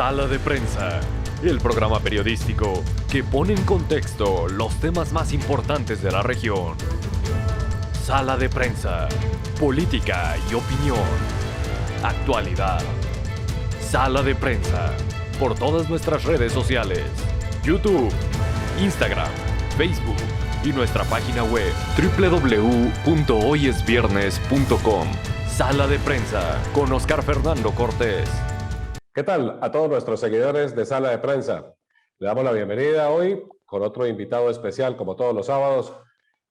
Sala de Prensa, el programa periodístico que pone en contexto los temas más importantes de la región. Sala de Prensa, política y opinión. Actualidad. Sala de Prensa, por todas nuestras redes sociales, YouTube, Instagram, Facebook y nuestra página web www.hoyesviernes.com. Sala de Prensa con Oscar Fernando Cortés. ¿Qué tal a todos nuestros seguidores de Sala de Prensa? Le damos la bienvenida hoy con otro invitado especial como todos los sábados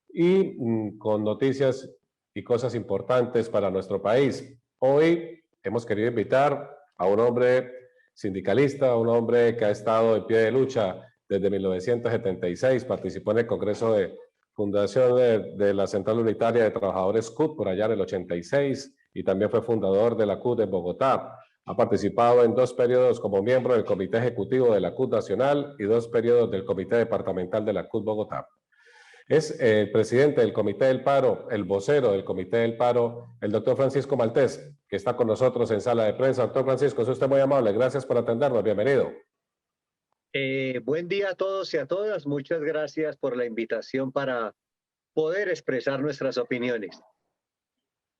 y con noticias y cosas importantes para nuestro país. Hoy hemos querido invitar a un hombre sindicalista, un hombre que ha estado en pie de lucha desde 1976, participó en el Congreso de Fundación de la Central Unitaria de Trabajadores CUT por allá en el 86 y también fue fundador de la CUT en Bogotá. Ha participado en 2 periodos como miembro del Comité Ejecutivo de la CUT Nacional y 2 periodos del Comité Departamental de la CUT Bogotá. Es el presidente del Comité del Paro, el vocero del Comité del Paro, el doctor Francisco Maltés, que está con nosotros en Sala de Prensa. Doctor Francisco, es usted muy amable. Gracias por atendernos. Bienvenido. Buen día a todos y a todas. Muchas gracias por la invitación para poder expresar nuestras opiniones.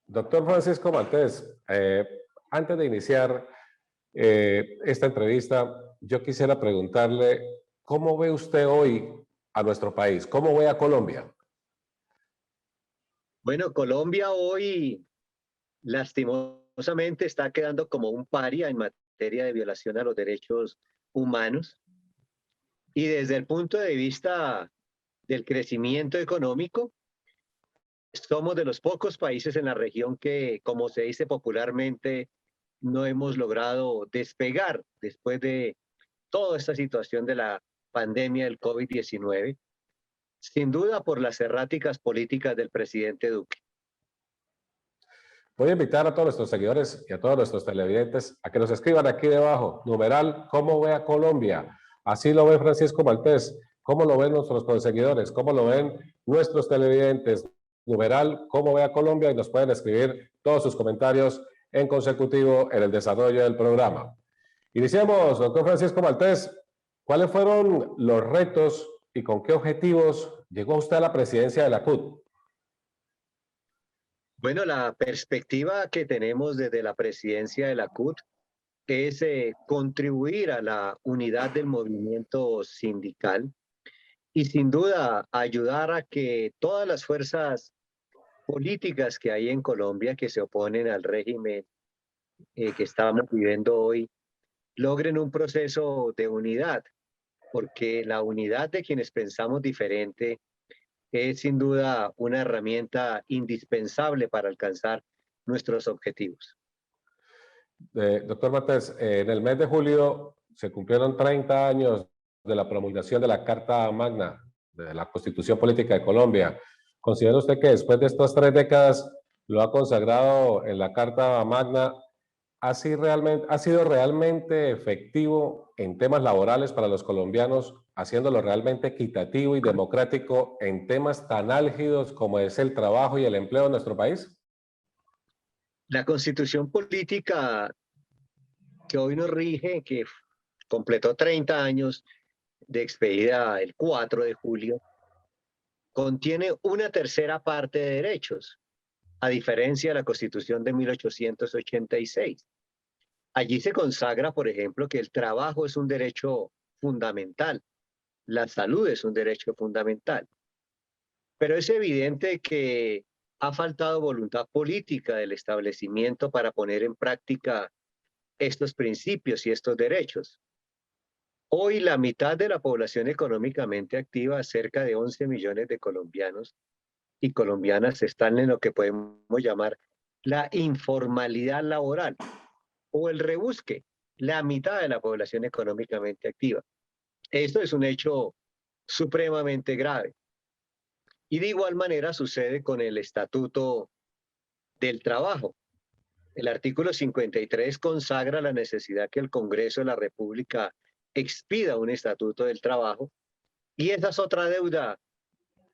Doctor Francisco Maltés, antes de iniciar esta entrevista, yo quisiera preguntarle, ¿cómo ve usted hoy a nuestro país? ¿Cómo ve a Colombia? Bueno, Colombia hoy lastimosamente está quedando como un paria en materia de violación a los derechos humanos. Y desde el punto de vista del crecimiento económico, somos de los pocos países en la región que, como se dice popularmente, no hemos logrado despegar después de toda esta situación de la pandemia del COVID-19, sin duda por las erráticas políticas del presidente Duque. Voy a invitar a todos nuestros seguidores y a todos nuestros televidentes a que nos escriban aquí debajo, numeral, ¿cómo ve a Colombia? Así lo ve Francisco Maltés. ¿Cómo lo ven nuestros conseguidores? ¿Cómo lo ven nuestros televidentes? Numeral, ¿cómo ve a Colombia? Y nos pueden escribir todos sus comentarios en consecutivo en el desarrollo del programa. Iniciemos, doctor Francisco Maltés. ¿Cuáles fueron los retos y con qué objetivos llegó usted a la presidencia de la CUT? Bueno, la perspectiva que tenemos desde la presidencia de la CUT es contribuir a la unidad del movimiento sindical y sin duda ayudar a que todas las fuerzas políticas que hay en Colombia que se oponen al régimen que estamos viviendo hoy logren un proceso de unidad, porque la unidad de quienes pensamos diferente es sin duda una herramienta indispensable para alcanzar nuestros objetivos. Doctor Maltés, en el mes de julio se cumplieron 30 años de la promulgación de la Carta Magna, de la Constitución Política de Colombia. ¿Considera usted que después de estas 3 décadas lo ha consagrado en la Carta Magna ha sido realmente efectivo en temas laborales para los colombianos, haciéndolo realmente equitativo y democrático en temas tan álgidos como es el trabajo y el empleo en nuestro país? La Constitución Política que hoy nos rige, que completó 30 años de expedida el 4 de julio, contiene una tercera parte de derechos, a diferencia de la Constitución de 1886. Allí se consagra, por ejemplo, que el trabajo es un derecho fundamental, la salud es un derecho fundamental. Pero es evidente que ha faltado voluntad política del establecimiento para poner en práctica estos principios y estos derechos. Hoy la mitad de la población económicamente activa, cerca de 11 millones de colombianos y colombianas, están en lo que podemos llamar la informalidad laboral o el rebusque, la mitad de la población económicamente activa. Esto es un hecho supremamente grave. Y de igual manera sucede con el Estatuto del Trabajo. El artículo 53 consagra la necesidad que el Congreso de la República expida un Estatuto del Trabajo, y esa es otra deuda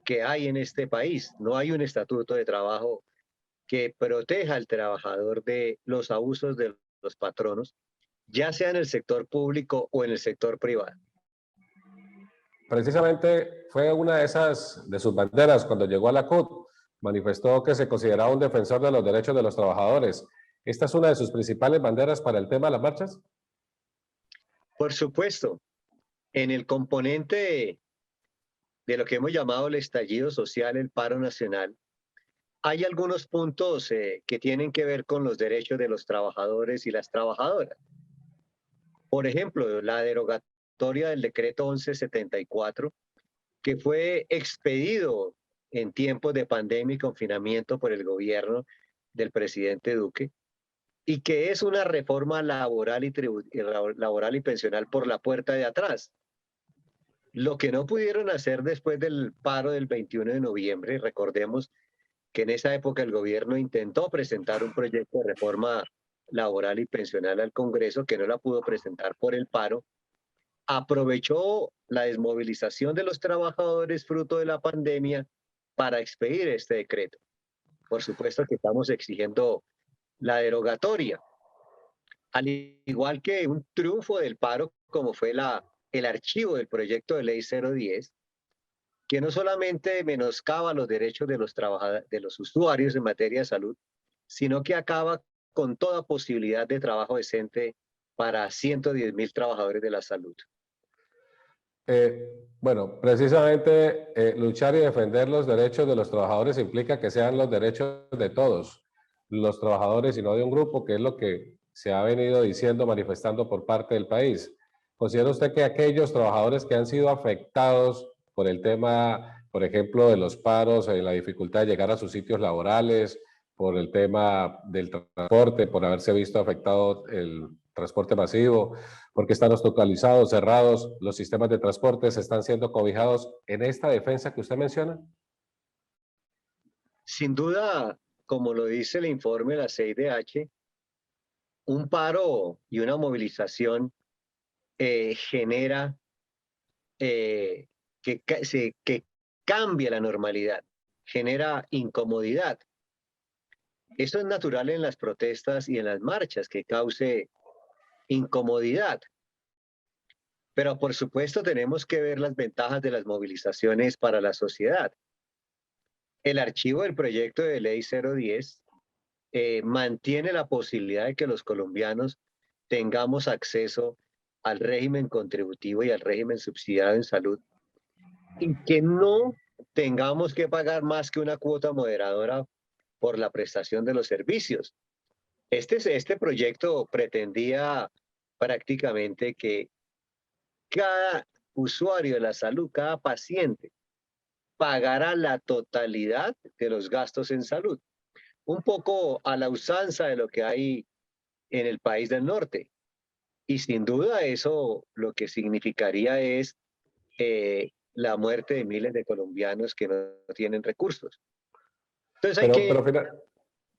que hay en este país. No hay un Estatuto de Trabajo que proteja al trabajador de los abusos de los patronos, ya sea en el sector público o en el sector privado. Precisamente fue una de sus banderas cuando llegó a la CUT. Manifestó que se consideraba un defensor de los derechos de los trabajadores. ¿Esta es una de sus principales banderas para el tema de las marchas? Por supuesto, en el componente de lo que hemos llamado el estallido social, el paro nacional, hay algunos puntos que tienen que ver con los derechos de los trabajadores y las trabajadoras. Por ejemplo, la derogatoria del decreto 1174, que fue expedido en tiempos de pandemia y confinamiento por el gobierno del presidente Duque, y que es una reforma laboral laboral y pensional por la puerta de atrás. Lo que no pudieron hacer después del paro del 21 de noviembre, recordemos que en esa época el gobierno intentó presentar un proyecto de reforma laboral y pensional al Congreso, que no la pudo presentar por el paro, aprovechó la desmovilización de los trabajadores fruto de la pandemia para expedir este decreto. Por supuesto que estamos exigiendo la derogatoria, al igual que un triunfo del paro como fue el archivo del proyecto de ley 010, que no solamente menoscaba los derechos de los trabajadores, de los usuarios en materia de salud, sino que acaba con toda posibilidad de trabajo decente para 110.000 trabajadores de la salud. Bueno, precisamente luchar y defender los derechos de los trabajadores implica que sean los derechos de todos los trabajadores y no de un grupo, que es lo que se ha venido diciendo, manifestando por parte del país. ¿Considera usted que aquellos trabajadores que han sido afectados por el tema, por ejemplo, de los paros, la dificultad de llegar a sus sitios laborales, por el tema del transporte, por haberse visto afectado el transporte masivo, porque están hospitalizados, cerrados, los sistemas de transporte están siendo cobijados en esta defensa que usted menciona? Sin duda, como lo dice el informe de la CIDH, un paro y una movilización genera que cambie la normalidad, genera incomodidad. Eso es natural en las protestas y en las marchas, que cause incomodidad. Pero por supuesto tenemos que ver las ventajas de las movilizaciones para la sociedad. El archivo del proyecto de ley 010 mantiene la posibilidad de que los colombianos tengamos acceso al régimen contributivo y al régimen subsidiado en salud, y que no tengamos que pagar más que una cuota moderadora por la prestación de los servicios. Este proyecto pretendía prácticamente que cada usuario de la salud, cada paciente, pagara la totalidad de los gastos en salud, un poco a la usanza de lo que hay en el país del norte. Y sin duda eso lo que significaría es la muerte de miles de colombianos que no tienen recursos. Entonces hay Pero,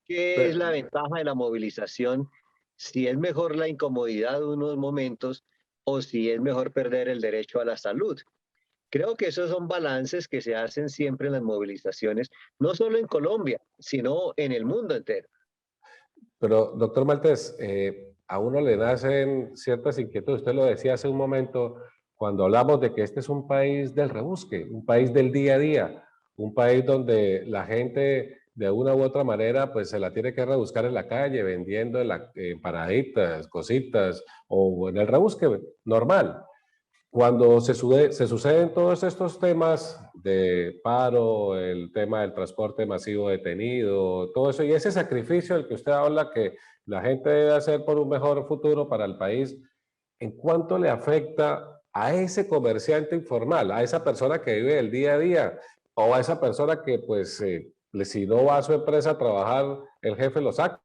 ¿qué es la ventaja de la movilización? Si es mejor la incomodidad de unos momentos o si es mejor perder el derecho a la salud. Creo que esos son balances que se hacen siempre en las movilizaciones, no solo en Colombia, sino en el mundo entero. pero doctor Maltés, a uno le nacen ciertas inquietudes. Usted lo decía hace un momento cuando hablamos de que este es un país del rebusque, un país del día a día, un país donde la gente de una u otra manera pues se la tiene que rebuscar en la calle, vendiendo paraditas, cositas o en el rebusque normal. Cuando se suceden todos estos temas de paro, el tema del transporte masivo detenido, todo eso, y ese sacrificio del que usted habla que la gente debe hacer por un mejor futuro para el país, ¿en cuánto le afecta a ese comerciante informal, a esa persona que vive el día a día, o a esa persona que pues si no va a su empresa a trabajar, el jefe lo saca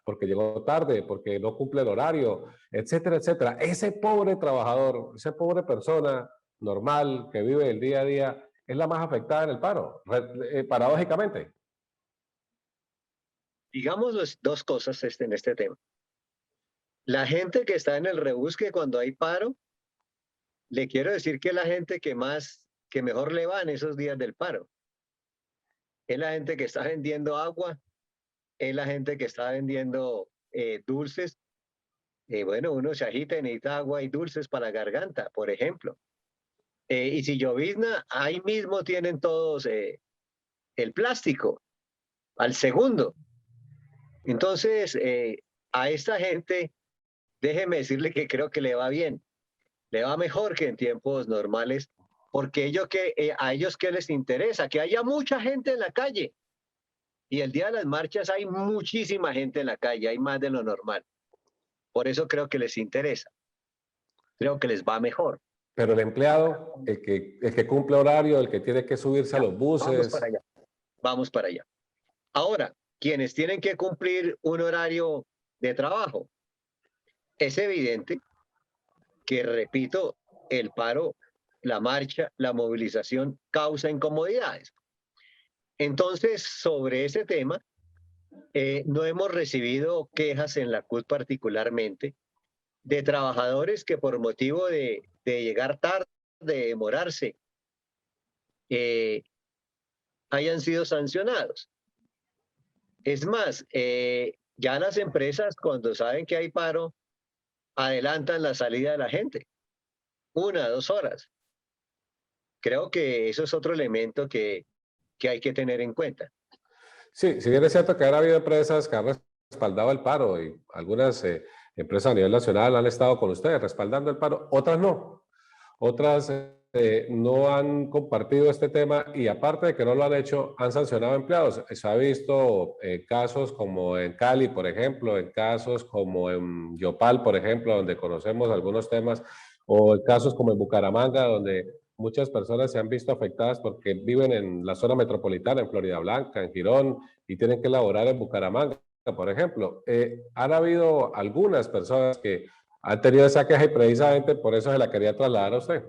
porque llegó tarde, porque no cumple el horario, etcétera, etcétera? Ese pobre trabajador, esa pobre persona normal que vive el día a día, es la más afectada en el paro, paradójicamente. Digamos dos cosas en este tema. La gente que está en el rebusque cuando hay paro, le quiero decir que es la gente que mejor le va en esos días del paro. Es la gente que está vendiendo agua, es la gente que está vendiendo dulces, Bueno, uno se agita y necesita agua y dulces para la garganta, por ejemplo. Y si llovizna, ahí mismo tienen todos el plástico, al segundo. Entonces, a esta gente, déjeme decirle que creo que le va bien, le va mejor que en tiempos normales, porque a ellos qué les interesa, que haya mucha gente en la calle. Y el día de las marchas hay muchísima gente en la calle, hay más de lo normal. Por eso creo que les interesa, creo que les va mejor. Pero el empleado, el que cumple horario, el que tiene que subirse a Ya, los vamos para buses. allá, vamos para allá. Ahora, quienes tienen que cumplir un horario de trabajo, es evidente que, repito, el paro, la marcha, la movilización causa incomodidades. Entonces, sobre ese tema, no hemos recibido quejas en la CUT particularmente de trabajadores que por motivo de llegar tarde, de demorarse, eh, hayan sido sancionados. Es más, ya las empresas cuando saben que hay paro, adelantan la salida de la gente, 1 o 2 horas. Creo que eso es otro elemento que hay que tener en cuenta. Sí, si bien es cierto que ahora ha habido empresas que han respaldado el paro y algunas empresas a nivel nacional han estado con ustedes respaldando el paro, otras no. Otras no han compartido este tema y aparte de que no lo han hecho, han sancionado a empleados. Se ha visto casos como en Cali, por ejemplo, en casos como en Yopal, por ejemplo, donde conocemos algunos temas, o en casos como en Bucaramanga, donde muchas personas se han visto afectadas porque viven en la zona metropolitana, en Florida Blanca, en Girón, y tienen que laborar en Bucaramanga, por ejemplo. Han habido algunas personas que han tenido esa queja y precisamente por eso se la quería trasladar a usted.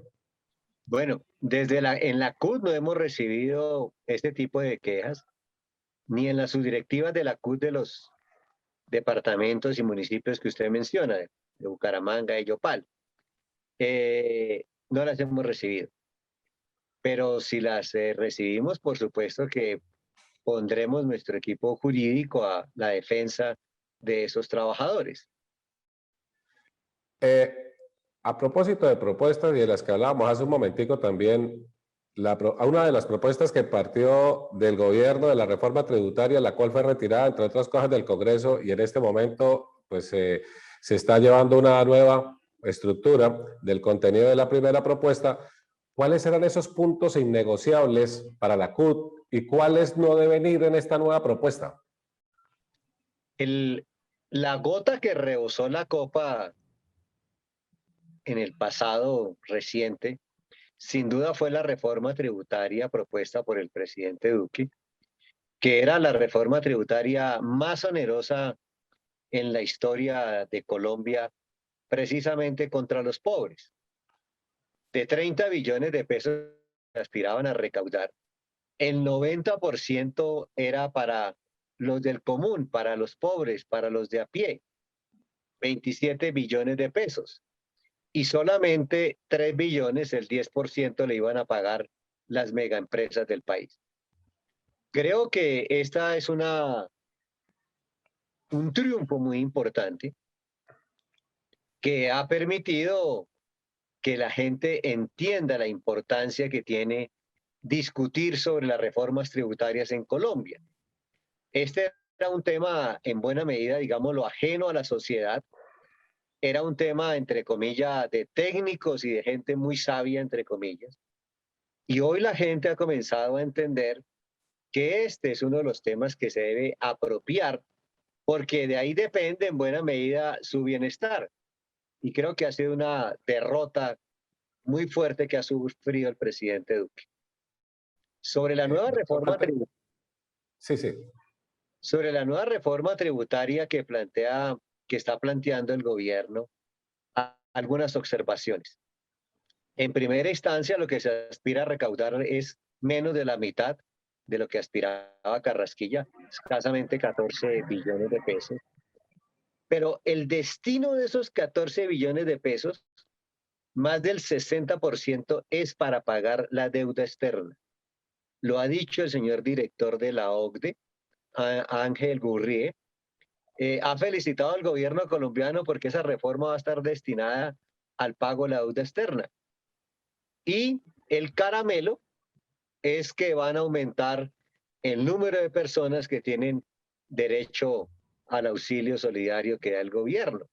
Bueno, en la CUT no hemos recibido este tipo de quejas, ni en las subdirectivas de la CUT de los departamentos y municipios que usted menciona, de Bucaramanga y Yopal. No las hemos recibido. Pero si las recibimos, por supuesto que pondremos nuestro equipo jurídico a la defensa de esos trabajadores. Eh, a propósito de propuestas y de las que hablábamos hace un momentico también, una de las propuestas que partió del gobierno de la reforma tributaria, la cual fue retirada, entre otras cosas, del Congreso y en este momento pues se está llevando una nueva estructura del contenido de la primera propuesta. ¿Cuáles eran esos puntos innegociables para la CUT y cuáles no deben ir en esta nueva propuesta? La gota que rebosó la copa en el pasado reciente, sin duda fue la reforma tributaria propuesta por el presidente Duque, que era la reforma tributaria más onerosa en la historia de Colombia, precisamente contra los pobres. De 30 billones de pesos que aspiraban a recaudar, el 90% era para los del común, para los pobres, para los de a pie, 27 billones de pesos. Y solamente 3 billones, el 10%, le iban a pagar las megaempresas del país. Creo que esta es un triunfo muy importante que ha permitido que la gente entienda la importancia que tiene discutir sobre las reformas tributarias en Colombia. Este era un tema en buena medida, digámoslo, ajeno a la sociedad. Era un tema, entre comillas, de técnicos y de gente muy sabia, entre comillas. Y hoy la gente ha comenzado a entender que este es uno de los temas que se debe apropiar, porque de ahí depende en buena medida su bienestar. Y creo que ha sido una derrota muy fuerte que ha sufrido el presidente Duque. Sobre la nueva reforma tributaria. Sí, sí. Sobre la nueva reforma tributaria que está planteando el gobierno, algunas observaciones. En primera instancia, lo que se aspira a recaudar es menos de la mitad de lo que aspiraba Carrasquilla, escasamente 14 billones de pesos. Pero el destino de esos 14 billones de pesos, más del 60% es para pagar la deuda externa. Lo ha dicho el señor director de la OCDE, Ángel Gurrie, ha felicitado al gobierno colombiano porque esa reforma va a estar destinada al pago de la deuda externa. Y el caramelo es que van a aumentar el número de personas que tienen derecho al auxilio solidario que da el gobierno.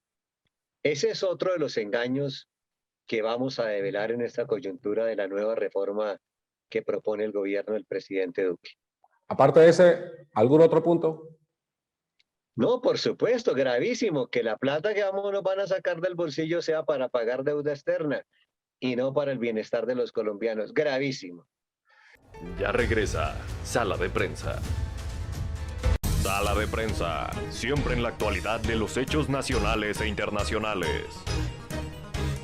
Ese es otro de los engaños que vamos a develar en esta coyuntura de la nueva reforma que propone el gobierno del presidente Duque. Aparte de ese, ¿algún otro punto? No, por supuesto, gravísimo, que la plata que nos van a sacar del bolsillo sea para pagar deuda externa y no para el bienestar de los colombianos. Gravísimo. Ya regresa Sala de Prensa. Sala de Prensa, siempre en la actualidad de los hechos nacionales e internacionales.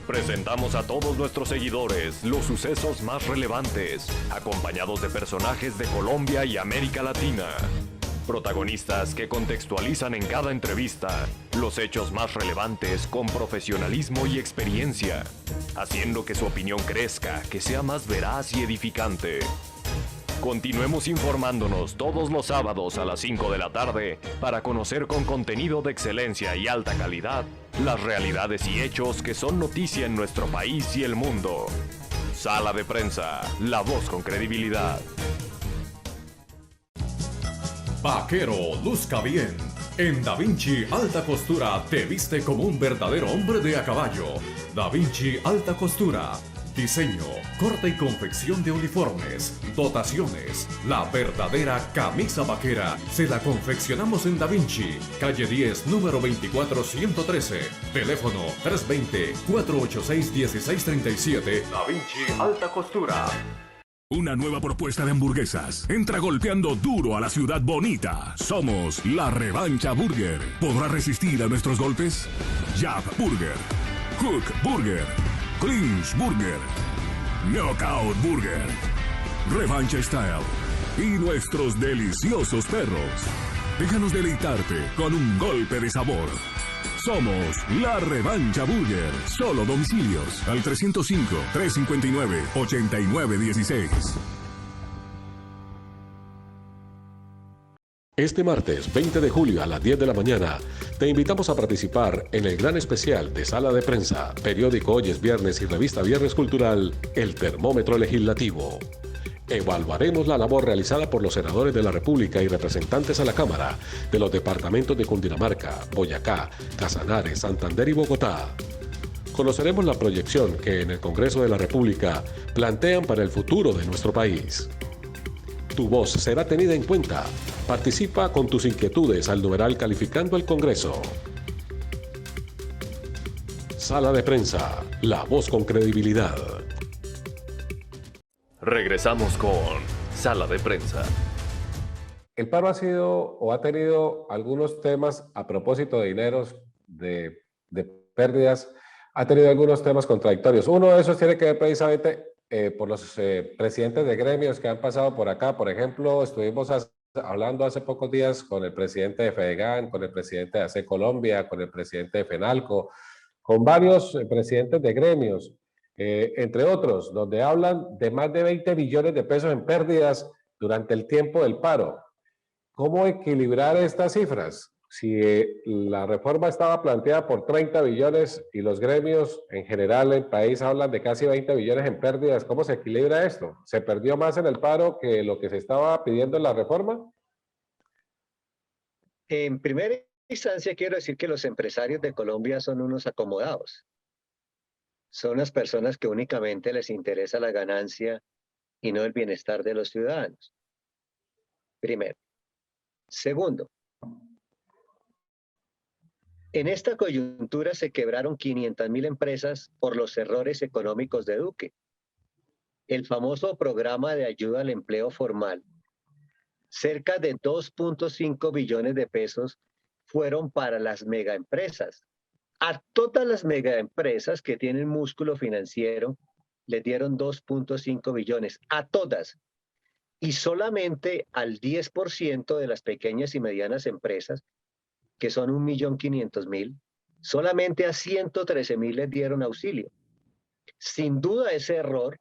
Presentamos a todos nuestros seguidores los sucesos más relevantes, acompañados de personajes de Colombia y América Latina. Protagonistas que contextualizan en cada entrevista los hechos más relevantes con profesionalismo y experiencia, haciendo que su opinión crezca, que sea más veraz y edificante. Continuemos informándonos todos los sábados a las 5 de la tarde para conocer con contenido de excelencia y alta calidad las realidades y hechos que son noticia en nuestro país y el mundo. Sala de Prensa, la voz con credibilidad. Vaquero, luzca bien. En Da Vinci Alta Costura te viste como un verdadero hombre de a caballo. Da Vinci Alta Costura. Diseño, corte y confección de uniformes, dotaciones. La verdadera camisa vaquera se la confeccionamos en Da Vinci, calle 10, número 24113. Teléfono 320-486-1637. Da Vinci Alta Costura. Una nueva propuesta de hamburguesas. Entra golpeando duro a la ciudad bonita. Somos la Revancha Burger. ¿Podrá resistir a nuestros golpes? Jab Burger, Hook Burger, Clinch Burger, Knockout Burger, Revancha Style y nuestros deliciosos perros. Déjanos deleitarte con un golpe de sabor. Somos la Revancha Burger. Solo domicilios al 305-359-8916. Este martes 20 de julio a las 10 de la mañana te invitamos a participar en el gran especial de Sala de Prensa, periódico Hoy es Viernes y revista Viernes Cultural, El Termómetro Legislativo. Evaluaremos la labor realizada por los senadores de la República y representantes a la Cámara de los departamentos de Cundinamarca, Boyacá, Casanare, Santander y Bogotá. Conoceremos la proyección que en el Congreso de la República plantean para el futuro de nuestro país. Tu voz será tenida en cuenta. Participa con tus inquietudes al numeral Calificando el Congreso. Sala de Prensa, la voz con credibilidad. Regresamos con Sala de Prensa. El paro ha sido o ha tenido algunos temas a propósito de dineros, de pérdidas, ha tenido algunos temas contradictorios. Uno de esos tiene que ver precisamente por los presidentes de gremios que han pasado por acá. Por ejemplo, estuvimos hablando hace pocos días con el presidente de FEDEGAN, con el presidente de AC Colombia, con el presidente de FENALCO, con varios presidentes de gremios. Entre otros, donde hablan de más de 20 billones de pesos en pérdidas durante el tiempo del paro. ¿Cómo equilibrar estas cifras? Si la reforma estaba planteada por 30 billones y los gremios en general en el país hablan de casi 20 billones en pérdidas, ¿cómo se equilibra esto? ¿Se perdió más en el paro que lo que se estaba pidiendo en la reforma? En primera instancia, quiero decir que los empresarios de Colombia son unos acomodados. Son unas personas que únicamente les interesa la ganancia y no el bienestar de los ciudadanos. Primero. Segundo, en esta coyuntura se quebraron 500.000 empresas por los errores económicos de Duque. El famoso programa de ayuda al empleo formal, cerca de 2.5 billones de pesos fueron para las megaempresas. A todas las megaempresas que tienen músculo financiero les dieron 2.5 billones, a todas. Y solamente al 10% de las pequeñas y medianas empresas, que son 1.500.000, solamente a 113.000 les dieron auxilio. Sin duda ese error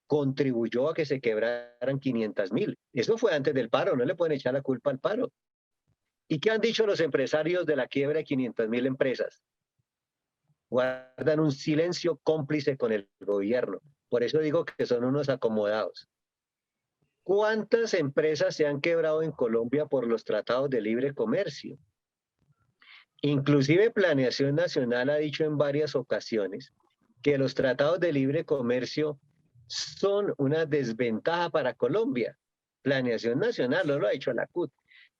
contribuyó a que se quebraran 500.000. Eso fue antes del paro, no le pueden echar la culpa al paro. ¿Y qué han dicho los empresarios de la quiebra de 500.000 empresas? Guardan un silencio cómplice con el gobierno. Por eso digo que son unos acomodados. ¿Cuántas empresas se han quebrado en Colombia por los tratados de libre comercio? Inclusive Planeación Nacional ha dicho en varias ocasiones que los tratados de libre comercio son una desventaja para Colombia. Planeación Nacional no lo ha dicho la CUT.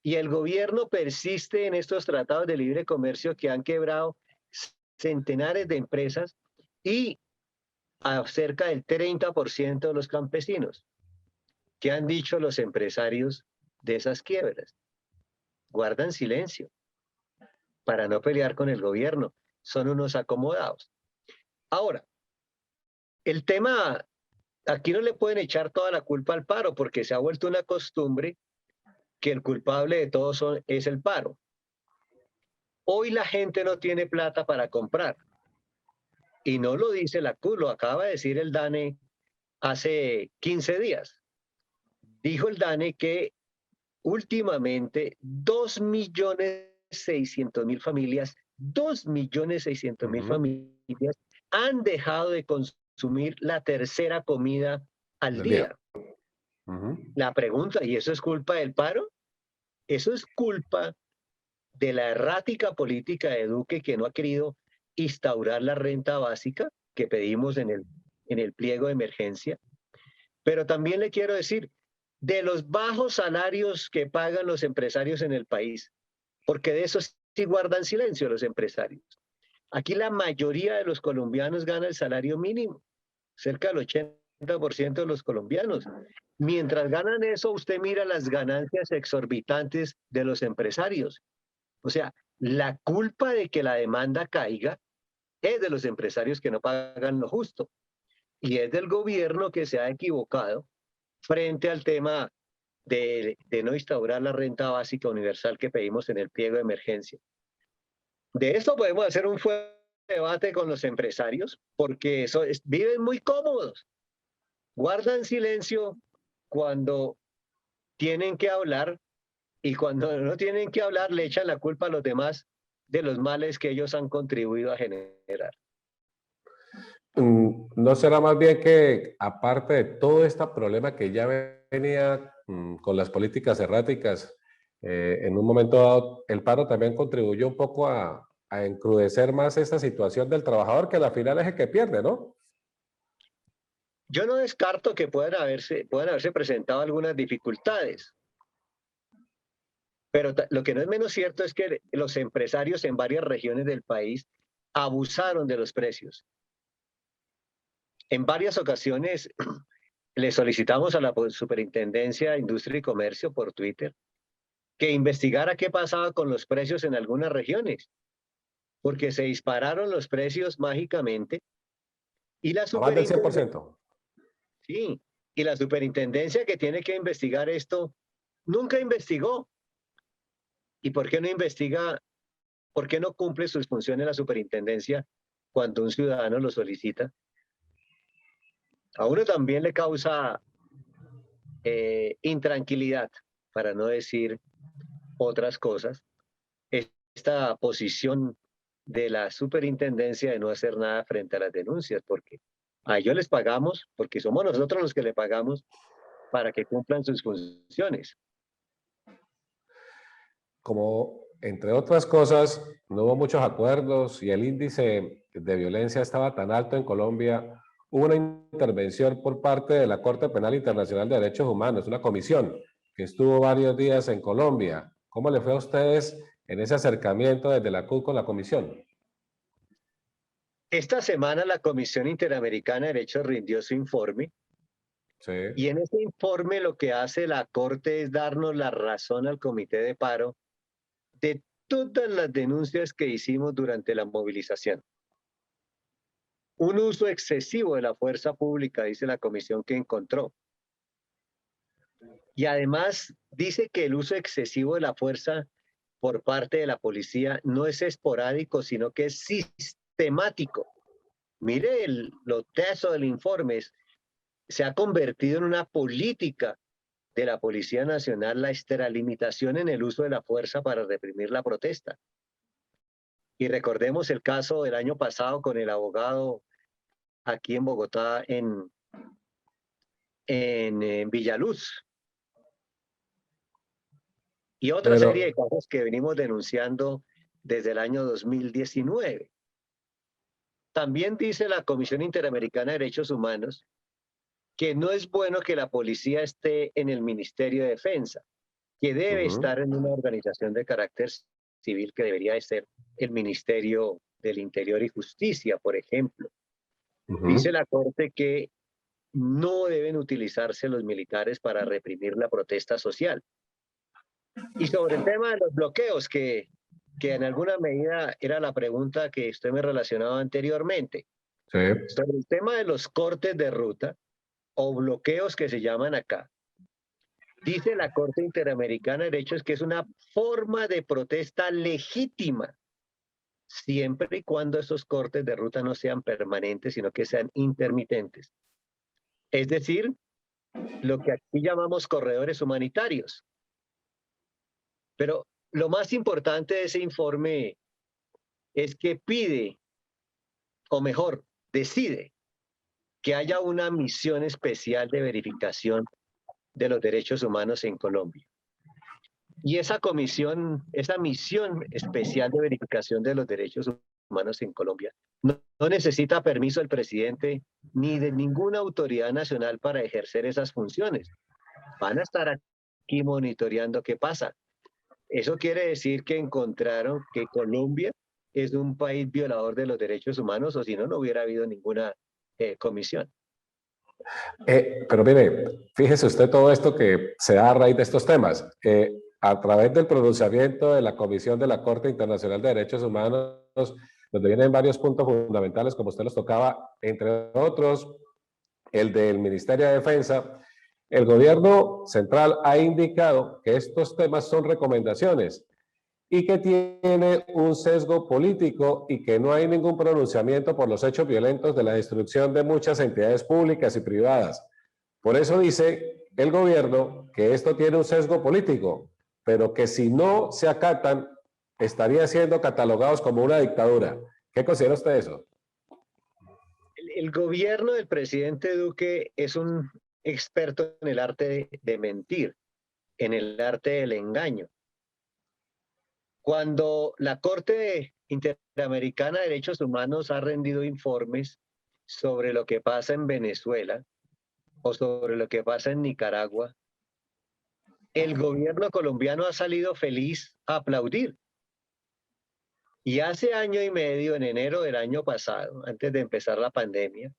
Y el gobierno persiste en estos tratados de libre comercio que han quebrado centenares de empresas y a cerca del 30% de los campesinos. ¿Qué han dicho los empresarios de esas quiebras? Guardan silencio para no pelear con el gobierno. Son unos acomodados. Ahora, el tema, aquí no le pueden echar toda la culpa al paro porque se ha vuelto una costumbre que el culpable de todo es el paro. Hoy la gente no tiene plata para comprar. Y no lo dice la CUT, lo acaba de decir el DANE hace 15 días. Dijo el DANE que últimamente 2.600.000 familias, 2.600.000 familias han dejado de consumir la tercera comida al día. La pregunta, ¿y eso es culpa del paro? Eso es culpa de la errática política de Duque, que no ha querido instaurar la renta básica que pedimos en el pliego de emergencia. Pero también le quiero decir, de los bajos salarios que pagan los empresarios en el país, porque de eso sí guardan silencio los empresarios. Aquí la mayoría de los colombianos gana el salario mínimo, cerca del 80% de los colombianos. Mientras ganan eso, usted mira las ganancias exorbitantes de los empresarios. O sea, la culpa de que la demanda caiga es de los empresarios que no pagan lo justo. Y es del gobierno que se ha equivocado frente al tema de no instaurar la renta básica universal que pedimos en el pliego de emergencia. De esto podemos hacer un fuerte debate con los empresarios porque viven muy cómodos. Guardan silencio cuando tienen que hablar y cuando no tienen que hablar le echan la culpa a los demás de los males que ellos han contribuido a generar. ¿No será más bien que, aparte de todo este problema que ya venía con las políticas erráticas, en un momento dado, el paro también contribuyó un poco a encrudecer más esta situación del trabajador, que al final es el que pierde, ¿no? Yo no descarto que puedan haberse presentado algunas dificultades, pero lo que no es menos cierto es que los empresarios en varias regiones del país abusaron de los precios. En varias ocasiones le solicitamos a la Superintendencia de Industria y Comercio por Twitter que investigara qué pasaba con los precios en algunas regiones, porque se dispararon los precios mágicamente y la Más del 100%. Sí, y la superintendencia que tiene que investigar esto nunca investigó. ¿Y por qué no investiga? ¿Por qué no cumple sus funciones la superintendencia cuando un ciudadano lo solicita? A uno también le causa intranquilidad, para no decir otras cosas, esta posición de la superintendencia de no hacer nada frente a las denuncias, porque a ellos les pagamos, porque somos nosotros los que le pagamos para que cumplan sus funciones. Como, entre otras cosas, no hubo muchos acuerdos y el índice de violencia estaba tan alto en Colombia, hubo una intervención por parte de la Corte Penal Internacional de Derechos Humanos, una comisión que estuvo varios días en Colombia. ¿Cómo le fue a ustedes en ese acercamiento desde la CUT con la comisión? Esta semana la Comisión Interamericana de Derechos rindió su informe. Sí. Y en ese informe lo que hace la Corte es darnos la razón al Comité de Paro de todas las denuncias que hicimos durante la movilización. Un uso excesivo de la fuerza pública, dice la comisión que encontró. Y además dice que el uso excesivo de la fuerza por parte de la policía no es esporádico, sino que es sistemático. Mire lo teso del informe, se ha convertido en una política de la Policía Nacional la extralimitación en el uso de la fuerza para reprimir la protesta. Y recordemos el caso del año pasado con el abogado aquí en Bogotá, en Villaluz. Y otra serie de casos que venimos denunciando desde el año 2019. También dice la Comisión Interamericana de Derechos Humanos que no es bueno que la policía esté en el Ministerio de Defensa, que debe estar en una organización de carácter civil que debería de ser el Ministerio del Interior y Justicia, por ejemplo. Dice la Corte que no deben utilizarse los militares para reprimir la protesta social. Y sobre el tema de los bloqueos, que en alguna medida era la pregunta que usted me relacionaba anteriormente. Sí. Sobre el tema de los cortes de ruta o bloqueos que se llaman acá. Dice la Corte Interamericana de Derechos que es una forma de protesta legítima, siempre y cuando esos cortes de ruta no sean permanentes, sino que sean intermitentes. Es decir, lo que aquí llamamos corredores humanitarios. Pero lo más importante de ese informe es que pide, o mejor, decide que haya una misión especial de verificación de los derechos humanos en Colombia. Y esa misión especial de verificación de los derechos humanos en Colombia no necesita permiso del presidente ni de ninguna autoridad nacional para ejercer esas funciones. Van a estar aquí monitoreando qué pasa. Eso quiere decir que encontraron que Colombia es un país violador de los derechos humanos, o si no, no hubiera habido ninguna comisión. Pero mire, fíjese usted todo esto que se da a raíz de estos temas. A través del pronunciamiento de la Comisión de la Corte Internacional de Derechos Humanos, donde vienen varios puntos fundamentales, como usted los tocaba, entre otros, el del Ministerio de Defensa, el gobierno central ha indicado que estos temas son recomendaciones y que tiene un sesgo político y que no hay ningún pronunciamiento por los hechos violentos de la destrucción de muchas entidades públicas y privadas. Por eso dice el gobierno que esto tiene un sesgo político, pero que si no se acatan, estarían siendo catalogados como una dictadura. ¿Qué considera usted eso? El gobierno del presidente Duque es un experto en el arte de mentir, en el arte del engaño. Cuando la Corte Interamericana de Derechos Humanos ha rendido informes sobre lo que pasa en Venezuela o sobre lo que pasa en Nicaragua, el gobierno colombiano ha salido feliz a aplaudir. Y hace año y medio, en enero del año pasado, antes de empezar la pandemia,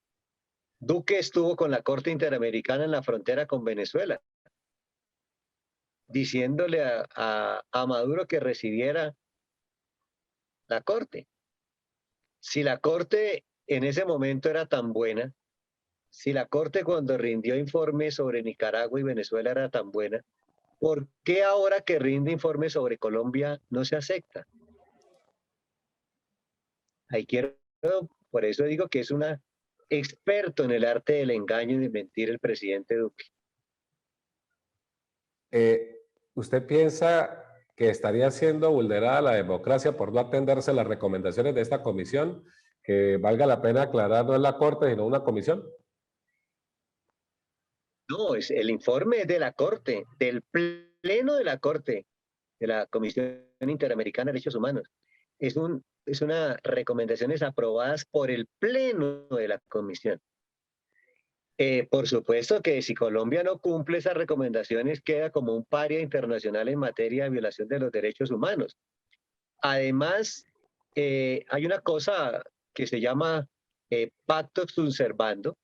Duque estuvo con la Corte Interamericana en la frontera con Venezuela, diciéndole a Maduro que recibiera la Corte. Si la Corte en ese momento era tan buena, si la Corte cuando rindió informes sobre Nicaragua y Venezuela era tan buena, ¿por qué ahora que rinde informes sobre Colombia no se acepta? Ahí quiero, por eso digo que es un experto en el arte del engaño y de mentir el presidente Duque. ¿Usted piensa que estaría siendo vulnerada la democracia por no atenderse las recomendaciones de esta comisión? Que valga la pena aclarar, no es la Corte, sino una comisión. No, es el informe de la Corte, del Pleno de la Corte, de la Comisión Interamericana de Derechos Humanos. Es una recomendaciones aprobadas por el Pleno de la Comisión. Por supuesto que si Colombia no cumple esas recomendaciones, queda como un paria internacional en materia de violación de los derechos humanos. Además, hay una cosa que se llama pacto sunt servando,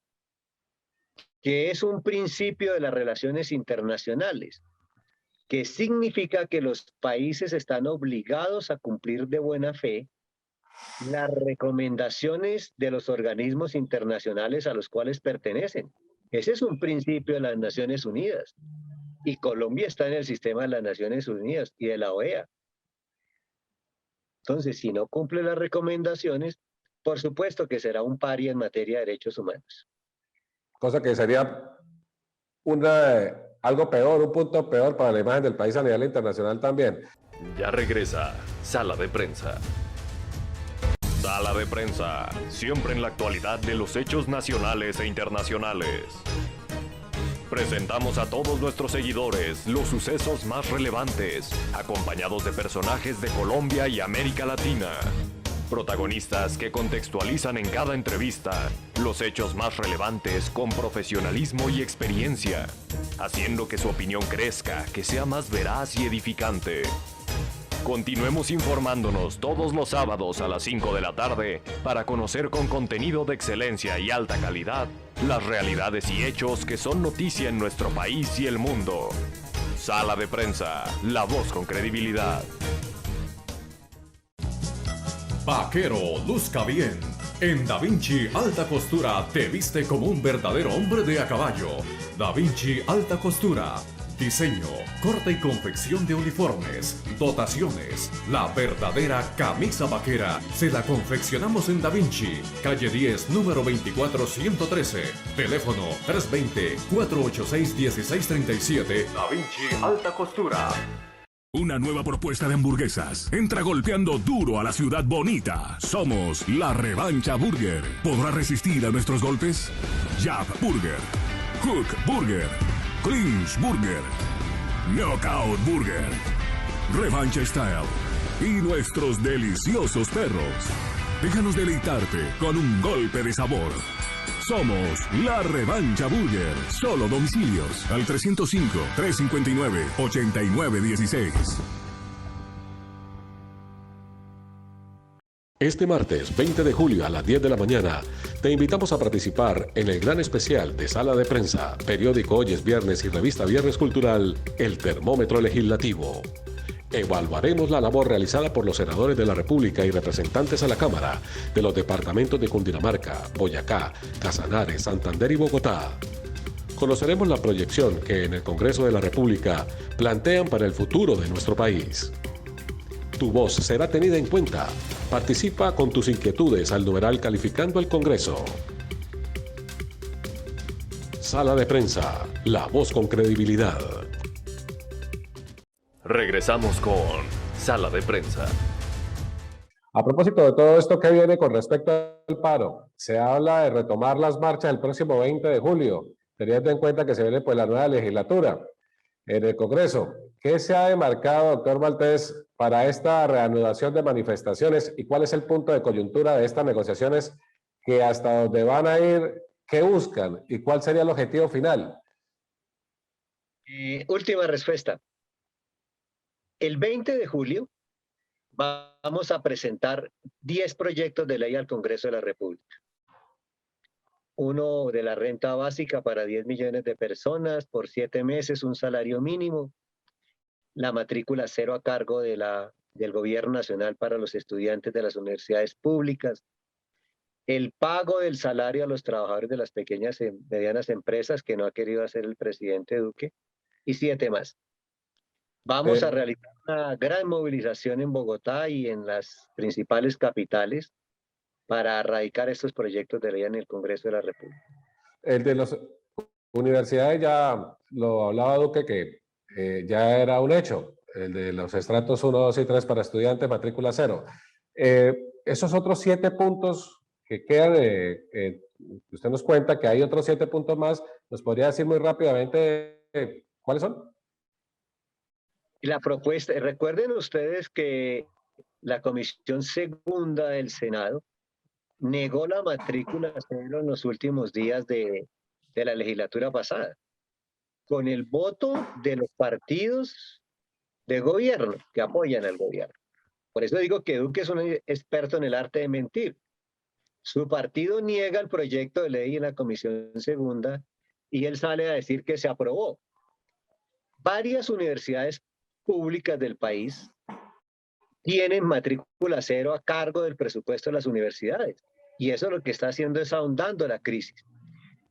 que es un principio de las relaciones internacionales, que significa que los países están obligados a cumplir de buena fe las recomendaciones de los organismos internacionales a los cuales pertenecen. Ese es un principio de las Naciones Unidas. Y Colombia está en el sistema de las Naciones Unidas y de la OEA. Entonces, si no cumple las recomendaciones, por supuesto que será un paria en materia de derechos humanos. Cosa que sería una algo peor, un punto peor para la imagen del país a nivel internacional también. Ya regresa Sala de Prensa. Sala de Prensa, siempre en la actualidad de los hechos nacionales e internacionales. Presentamos a todos nuestros seguidores los sucesos más relevantes, acompañados de personajes de Colombia y América Latina. Protagonistas que contextualizan en cada entrevista los hechos más relevantes con profesionalismo y experiencia, haciendo que su opinión crezca, que sea más veraz y edificante. Continuemos informándonos todos los sábados a las 5 de la tarde para conocer con contenido de excelencia y alta calidad las realidades y hechos que son noticia en nuestro país y el mundo. Sala de Prensa, la voz con credibilidad. Vaquero, luzca bien. En Da Vinci Alta Costura te viste como un verdadero hombre de a caballo. Da Vinci Alta Costura. Diseño, corte y confección de uniformes, dotaciones. La verdadera camisa vaquera se la confeccionamos en Da Vinci, calle 10, número 24113. Teléfono 320-486-1637. Da Vinci Alta Costura. Una nueva propuesta de hamburguesas. Entra golpeando duro a la ciudad bonita. Somos la Revancha Burger. ¿Podrá resistir a nuestros golpes? Jab Burger, Hook Burger, Clinch Burger, Knockout Burger, Revancha Style y nuestros deliciosos perros. Déjanos deleitarte con un golpe de sabor. Somos la Revancha Burger. Solo domicilios al 305-359-8916. Este martes 20 de julio a las 10 de la mañana te invitamos a participar en el gran especial de Sala de Prensa, periódico Hoy es Viernes y revista Viernes Cultural, El Termómetro Legislativo. Evaluaremos la labor realizada por los senadores de la República y representantes a la Cámara de los departamentos de Cundinamarca, Boyacá, Casanare, Santander y Bogotá. Conoceremos la proyección que en el Congreso de la República plantean para el futuro de nuestro país. Tu voz será tenida en cuenta. Participa con tus inquietudes al numeral calificando el Congreso. Sala de Prensa, la voz con credibilidad. Regresamos con Sala de Prensa. A propósito de todo esto que viene con respecto al paro, se habla de retomar las marchas el próximo 20 de julio, teniendo en cuenta que se viene pues la nueva legislatura en el Congreso. ¿Qué se ha demarcado, doctor Maltés, para esta reanudación de manifestaciones y cuál es el punto de coyuntura de estas negociaciones que hasta dónde van a ir, qué buscan y cuál sería el objetivo final? Última respuesta. El 20 de julio vamos a presentar 10 proyectos de ley al Congreso de la República. Uno de la renta básica para 10 millones de personas por 7 meses, un salario mínimo, la matrícula cero a cargo del Gobierno Nacional para los estudiantes de las universidades públicas, el pago del salario a los trabajadores de las pequeñas y medianas empresas que no ha querido hacer el presidente Duque, y 7 más. Vamos a realizar una gran movilización en Bogotá y en las principales capitales para erradicar estos proyectos de ley en el Congreso de la República. El de las universidades ya lo hablaba Duque que ya era un hecho, el de los estratos 1, 2 y 3 para estudiantes, matrícula cero. Esos otros 7 puntos que quedan, usted nos cuenta que hay otros 7 puntos más, ¿nos podría decir muy rápidamente cuáles son? Y la propuesta, recuerden ustedes que la Comisión Segunda del Senado negó la matrícula cero en los últimos días de la legislatura pasada, con el voto de los partidos de gobierno que apoyan al gobierno. Por eso digo que Duque es un experto en el arte de mentir. Su partido niega el proyecto de ley en la Comisión Segunda y él sale a decir que se aprobó. Varias universidades públicas del país tienen matrícula cero a cargo del presupuesto de las universidades. Y eso lo que está haciendo es ahondando la crisis.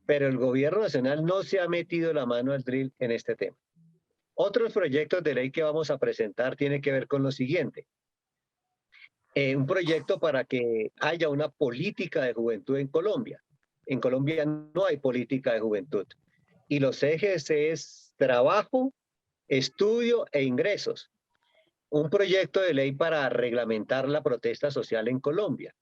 Pero el gobierno nacional no se ha metido la mano al drill en este tema. Otros proyectos de ley que vamos a presentar tienen que ver con lo siguiente. Un proyecto para que haya una política de juventud en Colombia. En Colombia no hay política de juventud. y los ejes es trabajo, estudio e ingresos. Un proyecto de ley para reglamentar la protesta social en Colombia,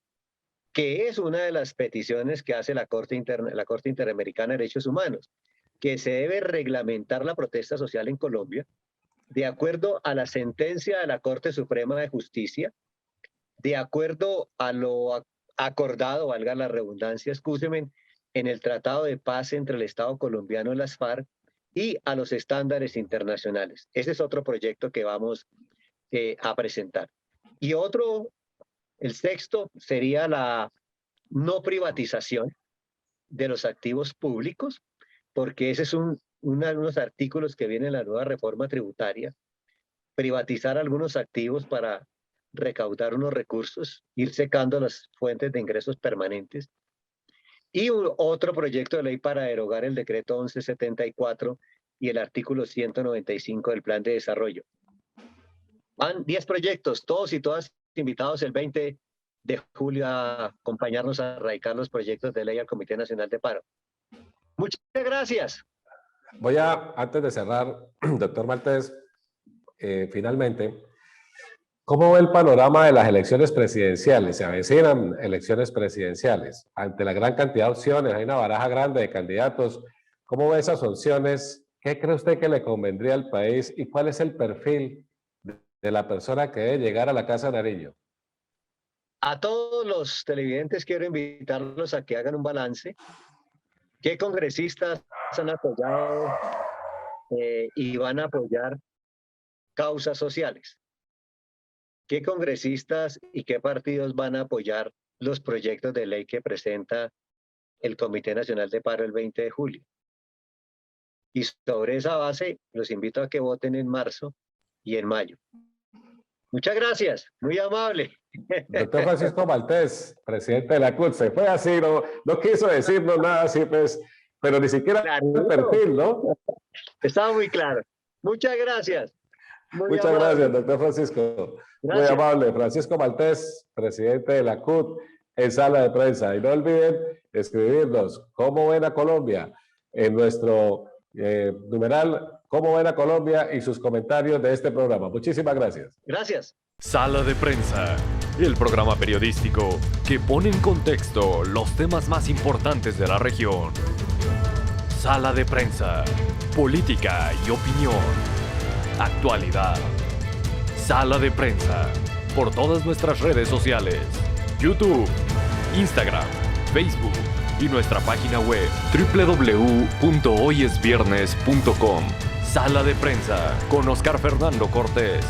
que es una de las peticiones que hace la Corte Interamericana de Derechos Humanos, que se debe reglamentar la protesta social en Colombia de acuerdo a la sentencia de la Corte Suprema de Justicia, de acuerdo a lo acordado, valga la redundancia, excúsenme, en el Tratado de Paz entre el Estado colombiano y las FARC y a los estándares internacionales. Ese es otro proyecto que vamos a presentar. Y otro, el sexto, sería la no privatización de los activos públicos, porque ese es unos artículos que vienen en la nueva reforma tributaria, privatizar algunos activos para recaudar unos recursos, ir secando las fuentes de ingresos permanentes. Y otro proyecto de ley para derogar el decreto 1174 y el artículo 195 del Plan de Desarrollo. Van 10 proyectos, todos y todas invitados el 20 de julio a acompañarnos a radicar los proyectos de ley al Comité Nacional de Paro. Muchas gracias. Voy a, antes de cerrar, doctor Maltés, finalmente, ¿cómo ve el panorama de las elecciones presidenciales? Se avecinan elecciones presidenciales. Ante la gran cantidad de opciones, hay una baraja grande de candidatos. ¿Cómo ve esas opciones? ¿Qué cree usted que le convendría al país? ¿Y cuál es el perfil de la persona que debe llegar a la Casa de Nariño? A todos los televidentes quiero invitarlos a que hagan un balance. ¿Qué congresistas han apoyado y van a apoyar causas sociales? ¿Qué congresistas y qué partidos van a apoyar los proyectos de ley que presenta el Comité Nacional de Paro el 20 de julio? Y sobre esa base, los invito a que voten en marzo y en mayo. Muchas gracias, muy amable. Doctor Francisco Maltés, presidente de la CUT, se fue así, no quiso decirnos nada así, pues, pero ni siquiera el perfil, ¿no? Estaba muy claro. Muchas gracias. Muchas gracias, doctor Francisco. Gracias. Muy amable. Francisco Maltés, presidente de la CUT, en Sala de Prensa. Y no olviden escribirnos cómo ven a Colombia en nuestro numeral cómo ven a Colombia y sus comentarios de este programa. Muchísimas gracias. Gracias. Sala de Prensa, el programa periodístico que pone en contexto los temas más importantes de la región. Sala de Prensa, política y opinión. Actualidad. Sala de Prensa, por todas nuestras redes sociales, YouTube, Instagram, Facebook y nuestra página web www.hoyesviernes.com. Sala de Prensa con Oscar Fernando Cortés.